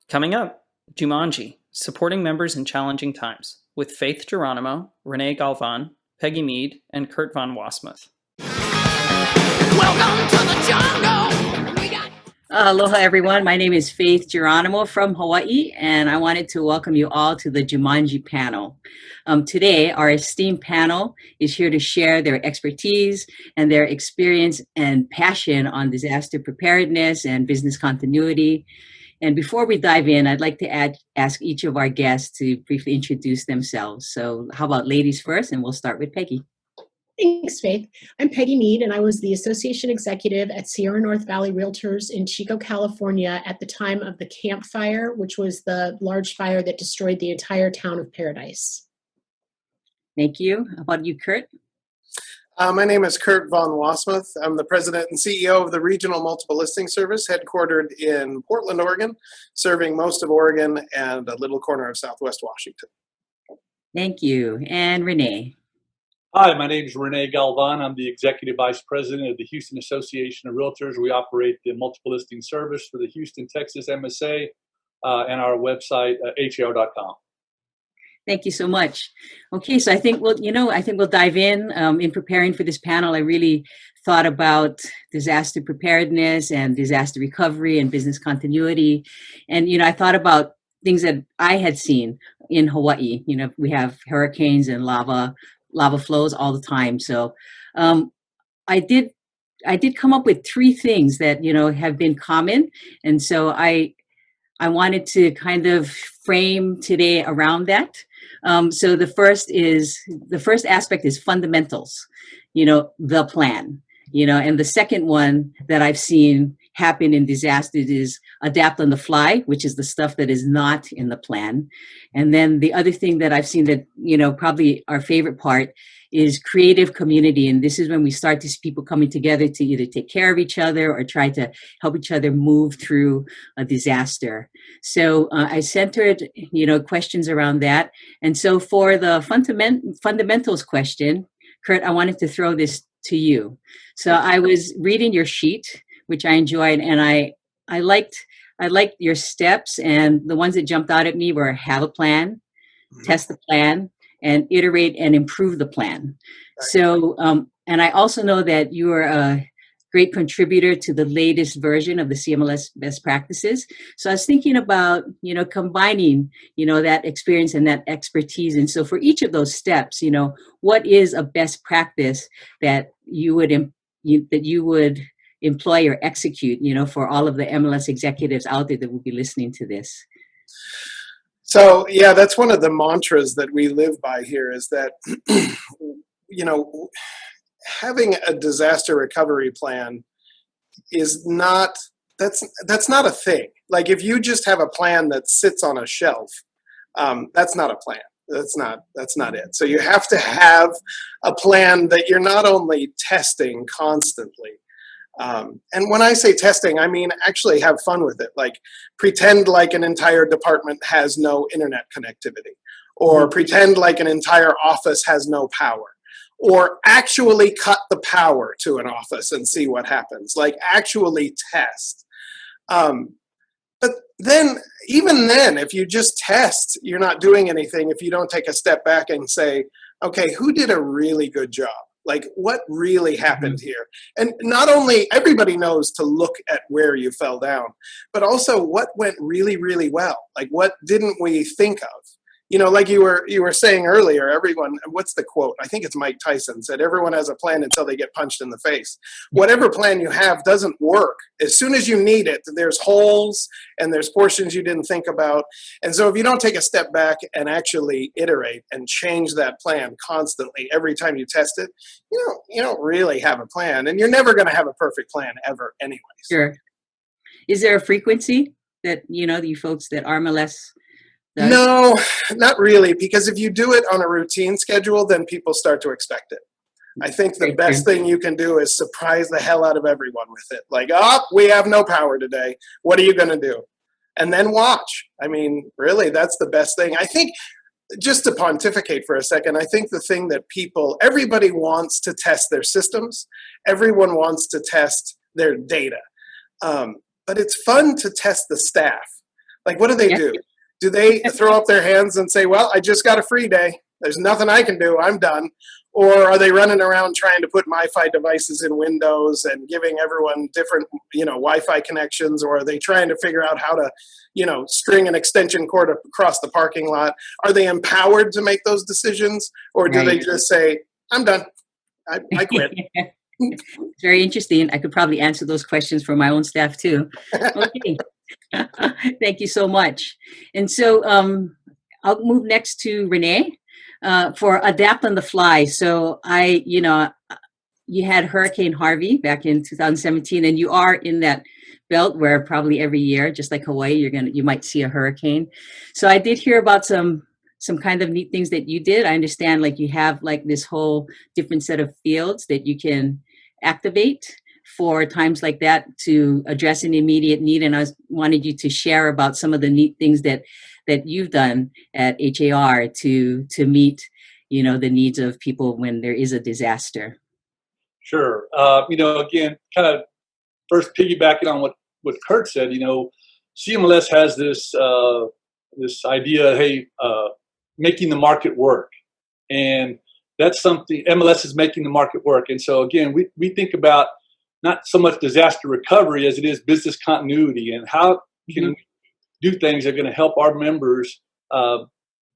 Coming up, Jumanji, supporting members in challenging times, with Faith Geronimo, Renee Galvan, Peggy Mead, and Kurt Von Wasmuth. Welcome to the jungle. Aloha, everyone. My name is Faith Geronimo from Hawaii, and I wanted to welcome you all to the Jumanji panel. Today, our esteemed panel is here to share their expertise and their experience and passion on disaster preparedness and business continuity. And before we dive in, I'd like to ask each of our guests to briefly introduce themselves. So how about ladies first, and we'll start with Peggy. Thanks, Faith. I'm Peggy Mead, and I was the Association Executive at Sierra North Valley Realtors in Chico, California at the time of the Camp Fire, which was the large fire that destroyed the entire town of Paradise. Thank you. How about you, Kurt? My name is Kurt Von Wasmuth. I'm the President and CEO of the Regional Multiple Listing Service, headquartered in Portland, Oregon, serving most of Oregon and a little corner of Southwest Washington. Thank you. And Renee? Hi, my name is Renee Galvan. I'm the Executive Vice President of the Houston Association of Realtors. We operate the multiple listing service for the Houston, Texas MSA and our website, har.com. Thank you so much. Okay, so I think we'll dive in. In preparing for this panel, I really thought about disaster preparedness and disaster recovery and business continuity. And, I thought about things that I had seen in Hawaii. We have hurricanes and lava flows all the time. So I did come up with three things that, have been common. And so I wanted to kind of frame today around that. So the first aspect is fundamentals, the plan, and the second one that I've seen happen in disasters is adapt on the fly, which is the stuff that is not in the plan. And then the other thing that I've seen that, probably our favorite part is creative community. And this is when we start to see people coming together to either take care of each other or try to help each other move through a disaster. So I centered, questions around that. And so for the fundamentals question, Kurt, I wanted to throw this to you. So I was reading your sheet, which I enjoyed, and I liked your steps, and the ones that jumped out at me were have a plan, test the plan, and iterate and improve the plan. So, and I also know that you are a great contributor to the latest version of the CMLS best practices. So I was thinking about, combining, that experience and that expertise. And so for each of those steps, what is a best practice that you would employ or execute, for all of the MLS executives out there that will be listening to this? So, yeah, that's one of the mantras that we live by here is that, having a disaster recovery plan is that's not a thing. Like if you just have a plan that sits on a shelf, that's not a plan. That's not it. So you have to have a plan that you're not only testing constantly. And when I say testing, I mean actually have fun with it. Like pretend like an entire department has no internet connectivity, or pretend like an entire office has no power, or actually cut the power to an office and see what happens. Like actually test. But then, even then, if you just test, you're not doing anything if you don't take a step back and say, okay, who did a really good job? Like, what really happened here? And not only everybody knows to look at where you fell down, but also what went really, really well. Like, what didn't we think of? Like you were saying earlier, everyone, what's the quote? I think it's Mike Tyson said, everyone has a plan until they get punched in the face. Whatever plan you have doesn't work. As soon as you need it, there's holes and there's portions you didn't think about. And so if you don't take a step back and actually iterate and change that plan constantly every time you test it, you don't really have a plan. And you're never going to have a perfect plan ever anyways. Sure. Is there a frequency that, you folks that RMLS does? No, not really, because if you do it on a routine schedule, then people start to expect it. I think the best thing you can do is surprise the hell out of everyone with it. Like, we have no power today. What are you going to do? And then watch. I mean, really, that's the best thing. I think, just to pontificate for a second, I think the thing that everybody wants to test their systems. Everyone wants to test their data. But it's fun to test the staff. Like, what do they do? Do they throw up their hands and say, well, I just got a free day. There's nothing I can do. I'm done. Or are they running around trying to put Wi-Fi devices in windows and giving everyone different, Wi-Fi connections? Or are they trying to figure out how to, string an extension cord across the parking lot? Are they empowered to make those decisions? Or do they just say, I'm done. I quit. It's very interesting. I could probably answer those questions for my own staff too. Okay. Thank you so much. And so I'll move next to Renee for Adapt on the Fly. So you had Hurricane Harvey back in 2017, and you are in that belt where probably every year, just like Hawaii, you might see a hurricane. So I did hear about some kind of neat things that you did. I understand like you have like this whole different set of fields that you can activate for times like that to address an immediate need. And I wanted you to share about some of the neat things that you've done at HAR to meet, the needs of people when there is a disaster. Sure. Again, kind of first piggybacking on what Kurt said, CMLS has this idea, hey, making the market work. And that's something MLS is making the market work. And so again, we think about not so much disaster recovery as it is business continuity and how can we do things that are going to help our members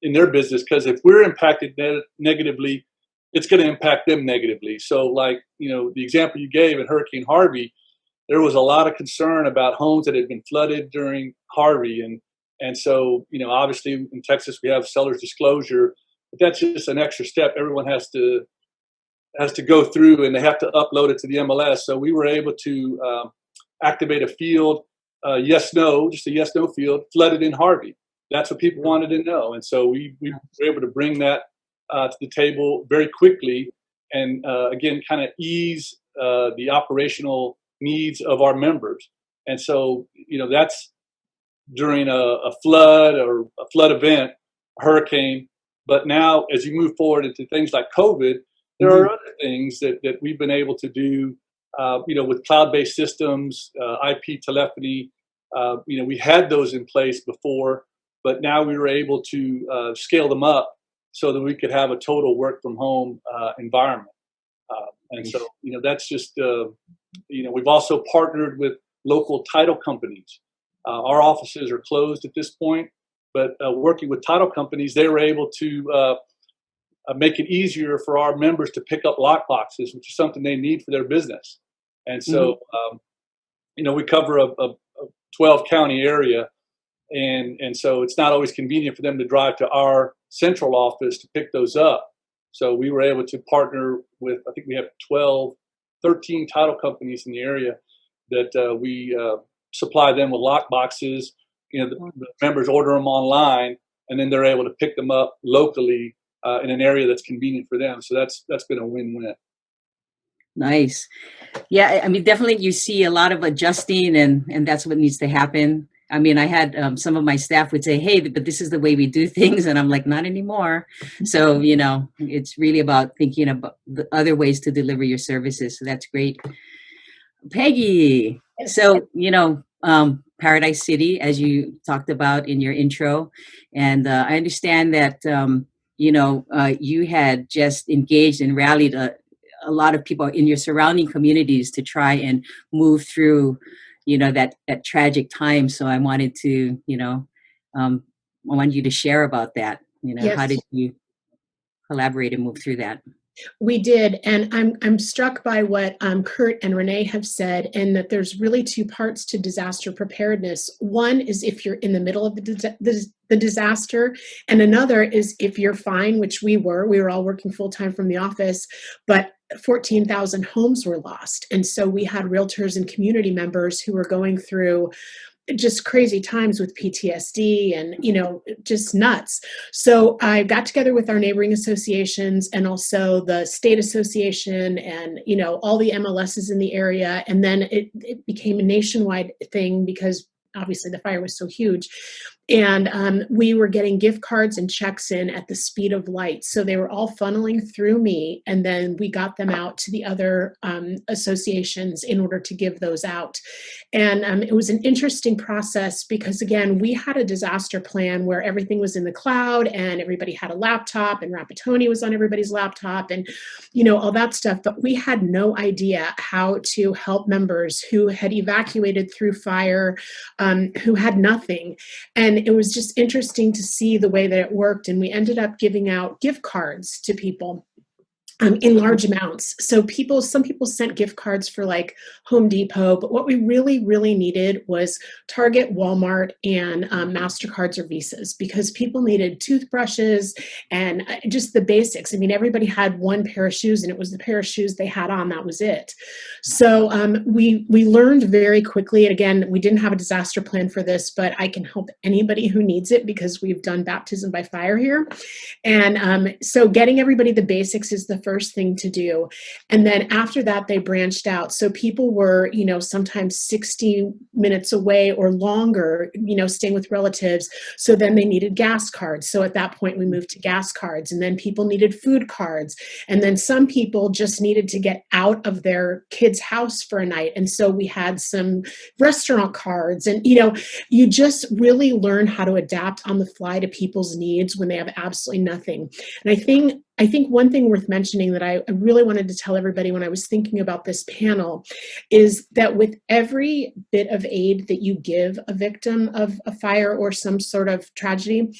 in their business. Because if we're impacted negatively, it's going to impact them negatively. So like, the example you gave in Hurricane Harvey, there was a lot of concern about homes that had been flooded during Harvey. And so, obviously in Texas, we have seller's disclosure, but that's just an extra step everyone has to go through, and they have to upload it to the MLS. So we were able to activate a field, yes/no, just a yes/no field, flooded in Harvey. That's what people wanted to know. And so we were able to bring that to the table very quickly and, again, kind of ease the operational needs of our members. And so, that's during a flood or a flood event, a hurricane. But now, as you move forward into things like COVID, there are other things that we've been able to do, with cloud-based systems, IP telephony. We had those in place before, but now we were able to scale them up so that we could have a total work from home environment. And so, that's just, we've also partnered with local title companies. Our offices are closed at this point, but working with title companies, they were able to make it easier for our members to pick up lock boxes, which is something they need for their business. And so, we cover a 12 county area. And so it's not always convenient for them to drive to our central office to pick those up. So we were able to partner with, I think we have 13 title companies in the area that we supply them with lock boxes. The members order them online, and then they're able to pick them up locally in an area that's convenient for them. So that's been a win-win. Nice. Yeah, I mean, definitely you see a lot of adjusting, and that's what needs to happen. I mean, I had some of my staff would say, hey, but this is the way we do things. And I'm like, not anymore. So, it's really about thinking about the other ways to deliver your services. So that's great. Peggy. So, Paradise City, as you talked about in your intro. And I understand that, you had just engaged and rallied a lot of people in your surrounding communities to try and move through that tragic time. So I wanted to, I wanted you to share about that. Yes. How did you collaborate and move through that? We did, and I'm struck by what Kurt and Renee have said, and that there's really two parts to disaster preparedness. One is if you're in the middle of the disaster, and another is if you're fine, which we were all working full time from the office, but 14,000 homes were lost, and so we had realtors and community members who were going through just crazy times with PTSD and, just nuts. So I got together with our neighboring associations and also the state association and, all the MLSs in the area. And then it became a nationwide thing because obviously the fire was so huge. And we were getting gift cards and checks in at the speed of light. So they were all funneling through me, and then we got them out to the other associations in order to give those out. And it was an interesting process because, again, we had a disaster plan where everything was in the cloud and everybody had a laptop and Rapatoni was on everybody's laptop and, all that stuff. But we had no idea how to help members who had evacuated through fire, who had nothing. And it was just interesting to see the way that it worked. And we ended up giving out gift cards to people. In large amounts. So some people sent gift cards for like Home Depot, but what we really, really needed was Target, Walmart, and MasterCards or Visas, because people needed toothbrushes and just the basics. I mean, everybody had one pair of shoes, and it was the pair of shoes they had on, that was it. So we learned very quickly, and again, we didn't have a disaster plan for this, but I can help anybody who needs it because we've done baptism by fire here. And so getting everybody the basics is the first thing to do. And then after that, they branched out. So people were, sometimes 60 minutes away or longer, staying with relatives. So then they needed gas cards. So at that point, we moved to gas cards. And then people needed food cards. And then some people just needed to get out of their kid's house for a night. And so we had some restaurant cards. And, you just really learn how to adapt on the fly to people's needs when they have absolutely nothing. And I think one thing worth mentioning that I really wanted to tell everybody when I was thinking about this panel is that with every bit of aid that you give a victim of a fire or some sort of tragedy,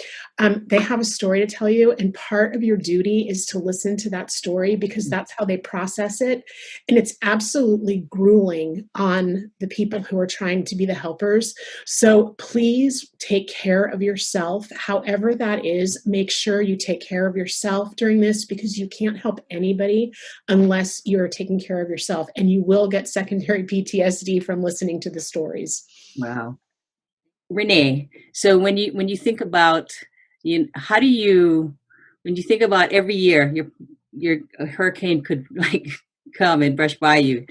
they have a story to tell you. And part of your duty is to listen to that story because that's how they process it. And it's absolutely grueling on the people who are trying to be the helpers. So please take care of yourself. However that is, make sure you take care of yourself during this because you can't help anybody unless you're taking care of yourself. And you will get secondary PTSD from listening to the stories. Wow. Renee, so when you think about, how do you, when you think about every year, your hurricane could like come and brush by you,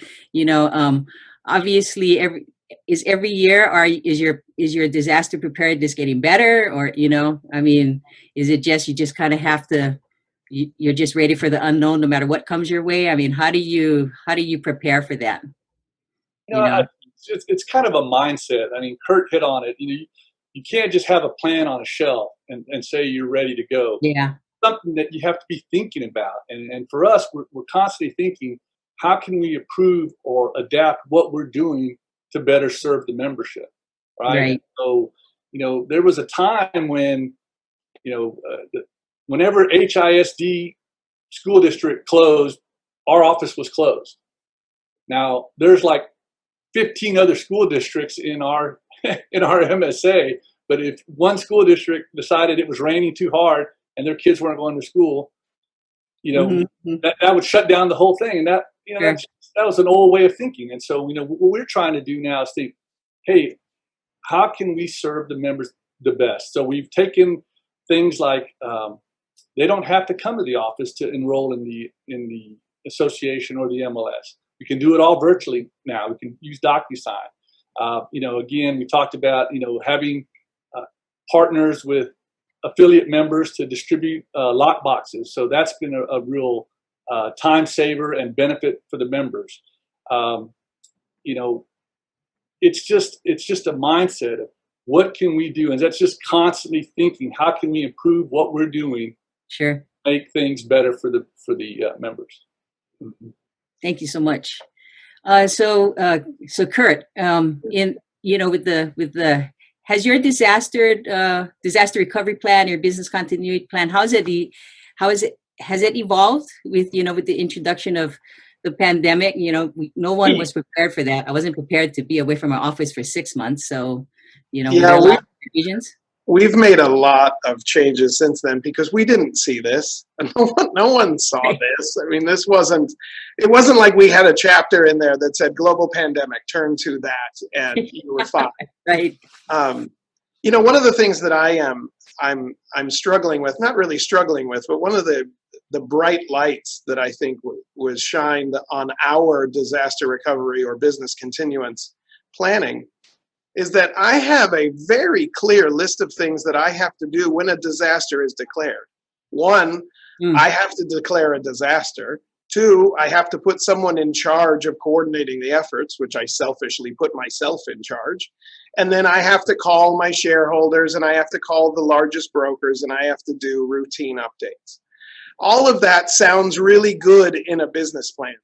obviously every year, is your disaster preparedness getting better? Or, is it just, you just kind of have to, you're just ready for the unknown no matter what comes your way? I mean, how do you prepare for that? It's kind of a mindset. I mean, Kurt hit on it. You can't just have a plan on a shelf and say you're ready to go. Yeah. Something that you have to be thinking about. And for us, we're constantly thinking, how can we improve or adapt what we're doing to better serve the membership? Right. So, there was a time when, whenever HISD school district closed, our office was closed. Now there's like 15 other school districts in our MSA, but if one school district decided it was raining too hard and their kids weren't going to school, that would shut down the whole thing. And that was an old way of thinking. And so, what we're trying to do now is think, hey, how can we serve the members the best? So we've taken things like they don't have to come to the office to enroll in the association or the MLS. We can do it all virtually now. We can use DocuSign. Again, we talked about having partners with affiliate members to distribute lock boxes. So that's been a real time saver and benefit for the members. It's just a mindset of what can we do, and that's just constantly thinking, how can we improve what we're doing? Sure. Make things better for the members. Mm-hmm. Thank you so much. So Kurt, has your disaster recovery plan, your business continuity plan, has it evolved with the introduction of the pandemic? No one was prepared for that. I wasn't prepared to be away from my office for 6 months. So, there are a lot of revisions. We've made a lot of changes since then because we didn't see this. No one saw this. I mean, it wasn't like we had a chapter in there that said global pandemic, turn to that and you were fine. Right. One of the things that I'm struggling with, not really struggling with, but one of the bright lights that I think was shined on our disaster recovery or business continuance planning is that I have a very clear list of things that I have to do when a disaster is declared. One, I have to declare a disaster. Two, I have to put someone in charge of coordinating the efforts, which I selfishly put myself in charge. And then I have to call my shareholders, and I have to call the largest brokers, and I have to do routine updates. All of that sounds really good in a business plan.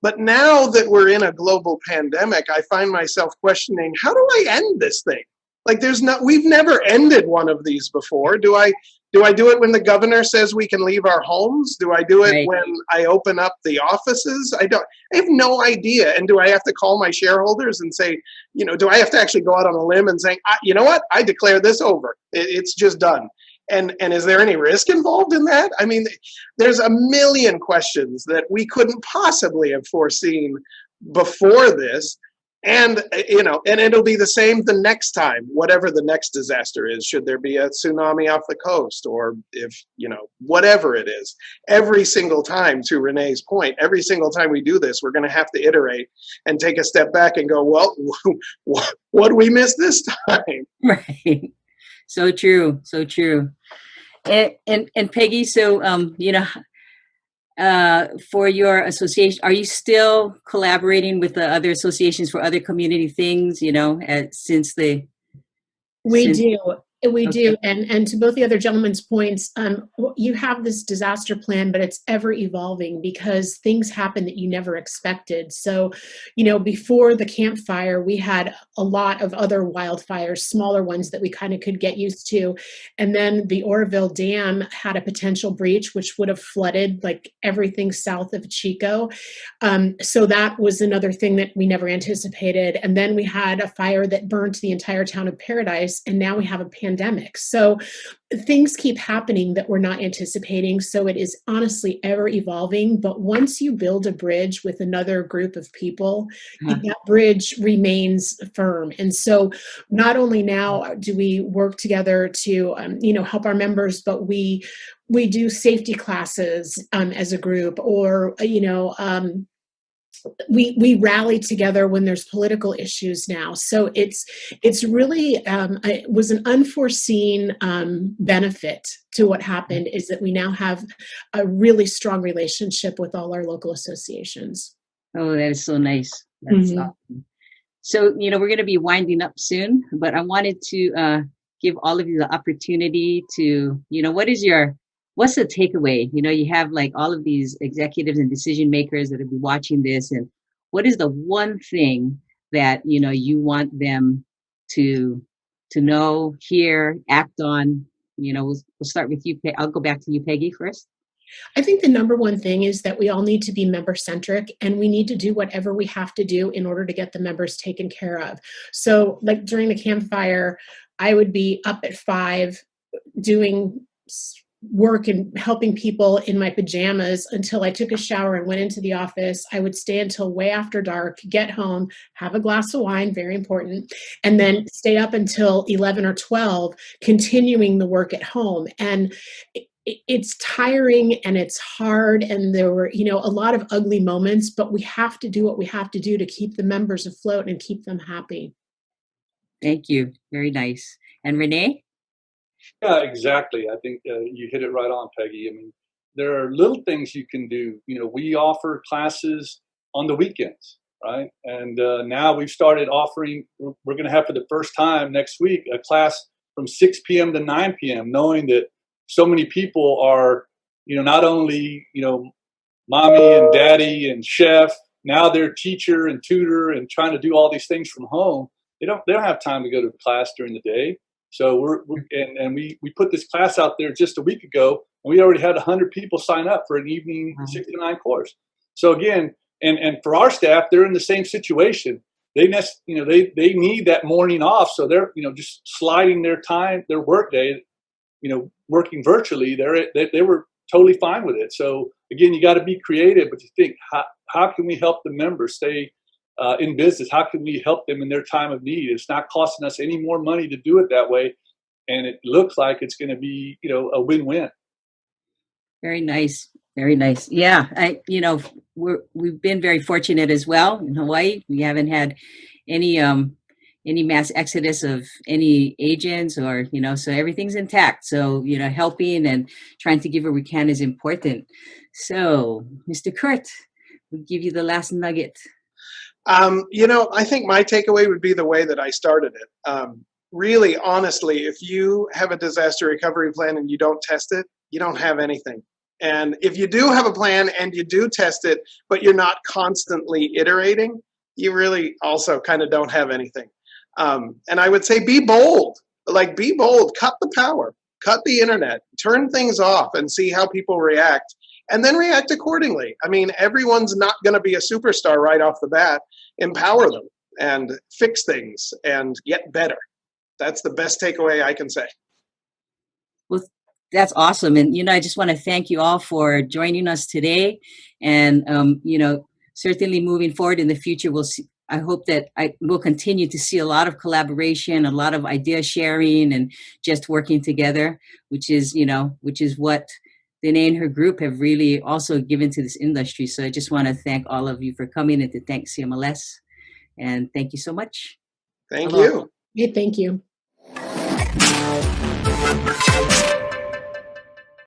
But now that we're in a global pandemic, I find myself questioning, how do I end this thing? Like we've never ended one of these before. Do I do it when the governor says we can leave our homes? Do I do it when I open up the offices? I have no idea. And do I have to call my shareholders and say, do I have to actually go out on a limb and say, you know what? I declare this over. It's just done. And is there any risk involved in that? I mean, there's a million questions that we couldn't possibly have foreseen before this. And, and it'll be the same the next time, whatever the next disaster is. Should there be a tsunami off the coast, or if, whatever it is, every single time, to Renee's point, every single time we do this, we're going to have to iterate and take a step back and go, well, what did we miss this time? Right. So true. So true. And Peggy, so, for your association, are you still collaborating with the other associations for other community things, since the... We do. And to both the other gentlemen's points, you have this disaster plan, but it's ever evolving because things happen that you never expected. So, before the campfire, we had a lot of other wildfires, smaller ones that we kind of could get used to. And then the Oroville Dam had a potential breach, which would have flooded like everything south of Chico. So that was another thing that we never anticipated. And then we had a fire that burnt the entire town of Paradise. And now we have a pandemic. So things keep happening that we're not anticipating. So it is honestly ever evolving. But once you build a bridge with another group of people, that bridge remains firm. And so not only now do we work together to, help our members, but we do safety classes as a group, or, we rally together when there's political issues now. So it's really, it was an unforeseen benefit to what happened, is that we now have a really strong relationship with all our local associations. Oh, that is so nice. That's awesome. So, we're going to be winding up soon, but I wanted to give all of you the opportunity to, what's the takeaway? You have like all of these executives and decision makers that will be watching this, and what is the one thing that, you want them to know, hear, act on? We'll start with you. I'll go back to you, Peggy, first. I think the number one thing is that we all need to be member-centric, and we need to do whatever we have to do in order to get the members taken care of. So like during the campfire, I would be up at 5 doing work and helping people in my pajamas until I took a shower and went into the office. I would stay until way after dark, get home, have a glass of wine, very important, and then stay up until 11 or 12, continuing the work at home. And it's tiring and it's hard, and there were, a lot of ugly moments, but we have to do what we have to do to keep the members afloat and keep them happy. Thank you. Very nice. And Renee? Yeah, exactly. I think you hit it right on, Peggy. I mean, there are little things you can do. We offer classes on the weekends, right? And now we've started offering, we're going to have for the first time next week, a class from 6 p.m. to 9 p.m., knowing that so many people are, not only, mommy and daddy and chef, now they're teacher and tutor and trying to do all these things from home. They don't have time to go to class during the day. So we put this class out there just a week ago, and we already had 100 people sign up for an evening 6 to 9 course. So again, and for our staff, they're in the same situation. They need that morning off, so they're just sliding their time, their work day, working virtually. They were totally fine with it. So again, you got to be creative, but you think, how can we help the members stay in business? How can we help them in their time of need? It's not costing us any more money to do it that way, and it looks like it's going to be, a win-win. Very nice, very nice. Yeah, we've been very fortunate as well in Hawaii. We haven't had any any mass exodus of any agents, or so everything's intact. So helping and trying to give what we can is important. So Mr. Kurt, we'll give you the last nugget. I think my takeaway would be the way that I started it. Really, honestly, if you have a disaster recovery plan and you don't test it, you don't have anything. And if you do have a plan and you do test it, but you're not constantly iterating, you really also kind of don't have anything. And I would say be bold. Be bold. Cut the power. Cut the internet. Turn things off and see how people react. And then react accordingly. I mean, everyone's not going to be a superstar right off the bat. Empower them and fix things and get better. That's the best takeaway I can say. Well, that's awesome. And, I just want to thank you all for joining us today. And, certainly moving forward in the future, we'll see. I hope that will continue to see a lot of collaboration, a lot of idea sharing, and just working together, which is what Danae and her group have really also given to this industry. So I just want to thank all of you for coming and to thank CMLS. And thank you so much. Thank you. Hey, thank you.